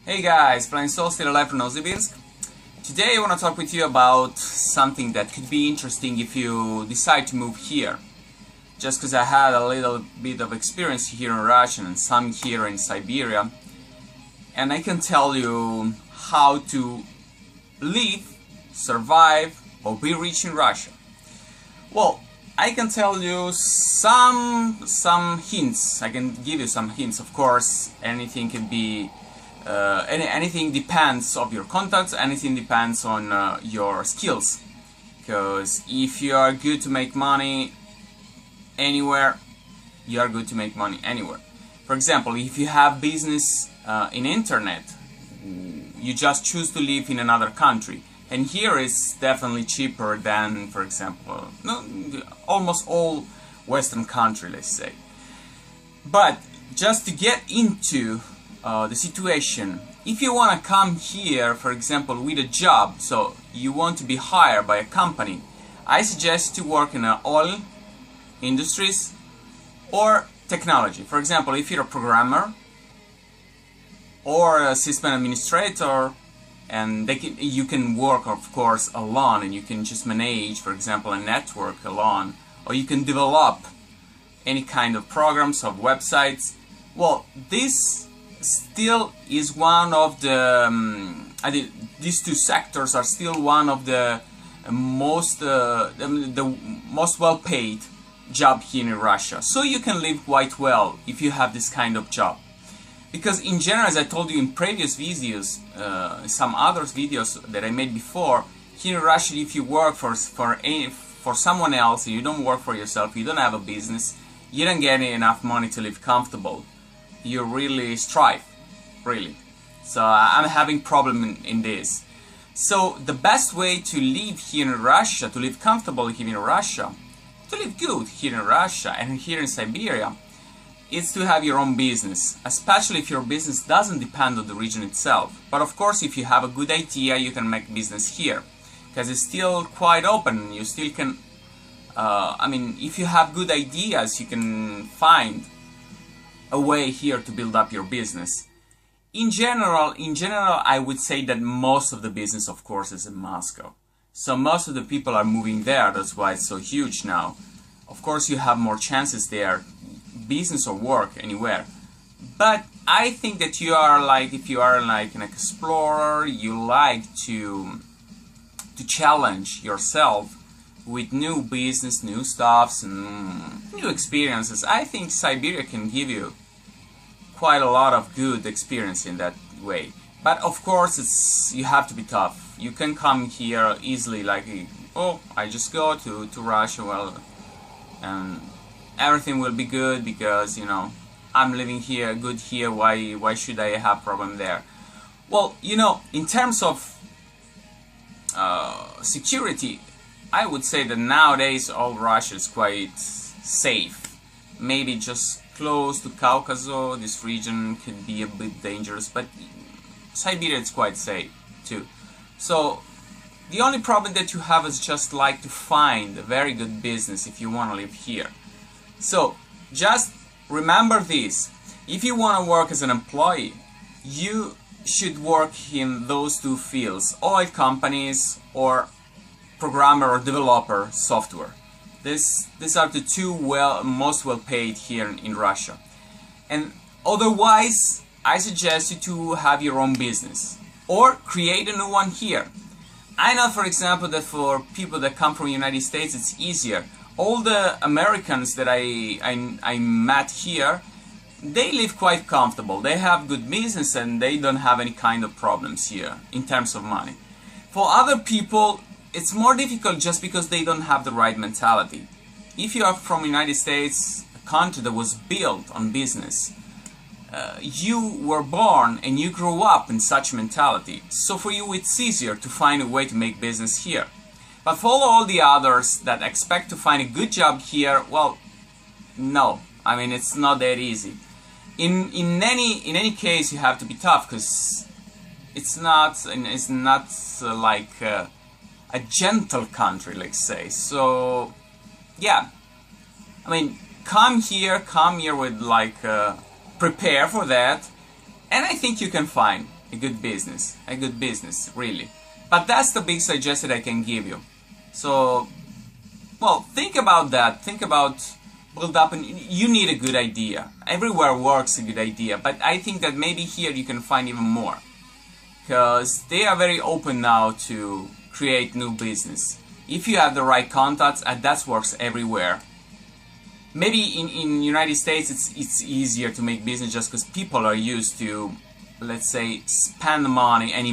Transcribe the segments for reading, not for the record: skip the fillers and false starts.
Hey guys, FlyingSoul still alive from Novosibirsk. Today I want to talk with you about something that could be interesting if you decide to move here. Just because I had a little bit of experience here in Russia and some here in Siberia, and I can tell you how to live, survive, or be rich in Russia. Well, I can tell you some hints. I can give you some hints. Of course, anything can be. Anything depends on your contacts, anything depends on your skills. Because if you are good to make money anywhere, you are good to make money anywhere. For example, if you have business in internet, you just choose to live in another country. And here is definitely cheaper than, for example, almost all Western country, let's say. But just to get into the situation, if you want to come here, for example, with a job, so you want to be hired by a company, I suggest to work in oil industries or technology. For example, if you're a programmer or a system administrator, and you can work, of course, alone, and you can just manage, for example, a network alone, or you can develop any kind of programs or websites. Well, this still is one of the these two sectors are still one of the most well-paid job here in Russia. So you can live quite well if you have this kind of job. Because in general, as I told you in previous videos, some other videos that I made before, here in Russia, if you work for someone else, and you don't work for yourself, you don't have a business, you don't get enough money to live comfortable. You really strive, really. So I'm having problem in this. So the best way to live here in Russia, to live comfortable here in Russia, to live good here in Russia and here in Siberia, is to have your own business, especially if your business doesn't depend on the region itself. But of course, if you have a good idea, you can make business here, because it's still quite open. You still can, if you have good ideas, you can find a way here to build up your business. In general, I would say that most of the business, of course, is in Moscow. So most of the people are moving there. That's why it's so huge now. Of course, you have more chances there, business or work, anywhere. But I think that you are like, if you are like an explorer, you like to challenge yourself with new business, new stuffs, and new experiences. I think Siberia can give you quite a lot of good experience in that way. But of course, you have to be tough. You can come here easily, like, oh, I just go to Russia, well, and everything will be good because, I'm living here, good here, why should I have problem there? Well, in terms of security, I would say that nowadays all Russia is quite safe. Maybe just close to Caucasus, this region could be a bit dangerous, but Siberia is quite safe too. So the only problem that you have is just like to find a very good business if you want to live here. So just remember this: if you want to work as an employee, you should work in those two fields, oil companies or programmer or developer software. These are the two most well paid here in Russia. And otherwise, I suggest you to have your own business or create a new one here. I know, for example, that for people that come from the United States, it's easier. All the Americans that I met here, they live quite comfortable. They have good business and they don't have any kind of problems here in terms of money. For other people, it's more difficult just because they don't have the right mentality. If you are from the United States, a country that was built on business, you were born and you grew up in such mentality. So for you, it's easier to find a way to make business here. But for all the others that expect to find a good job here, well, no. It's not that easy. In any case, you have to be tough, because it's not like a gentle country, let's say. So yeah, come here with like prepare for that, And I think you can find a good business, really. But that's the big suggestion I can give you. So, well, think about that. Think about build up, and you need a good idea. Everywhere works a good idea, but I think that maybe here you can find even more, because they are very open now to create new business. If you have the right contacts, and that works everywhere. Maybe in United States it's easier to make business just because people are used to, let's say, spend money and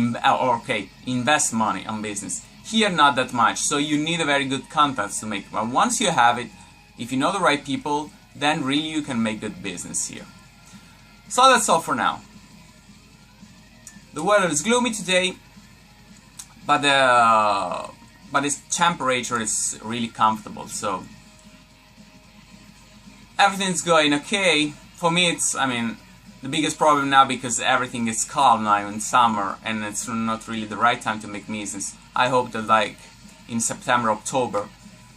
invest money on business. Here, not that much, so you need a very good contacts to make. But once you have it, if you know the right people, then really you can make good business here. So that's all for now. The weather is gloomy today, but its temperature is really comfortable, so everything's going okay. For me, it's, I mean, the biggest problem now, because everything is calm now in summer and it's not really the right time to make business. I hope that like in September, October,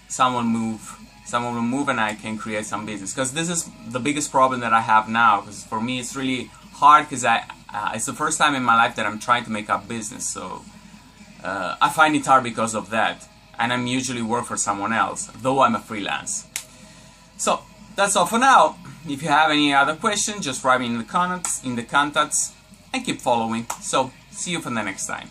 someone will move and I can create some business, because this is the biggest problem that I have now. Because for me it's really hard, because it's the first time in my life that I'm trying to make up business, so I find it hard because of that, and I'm usually work for someone else, though I'm a freelance. So that's all for now. If you have any other questions, just write me in the contacts and keep following. So see you for the next time.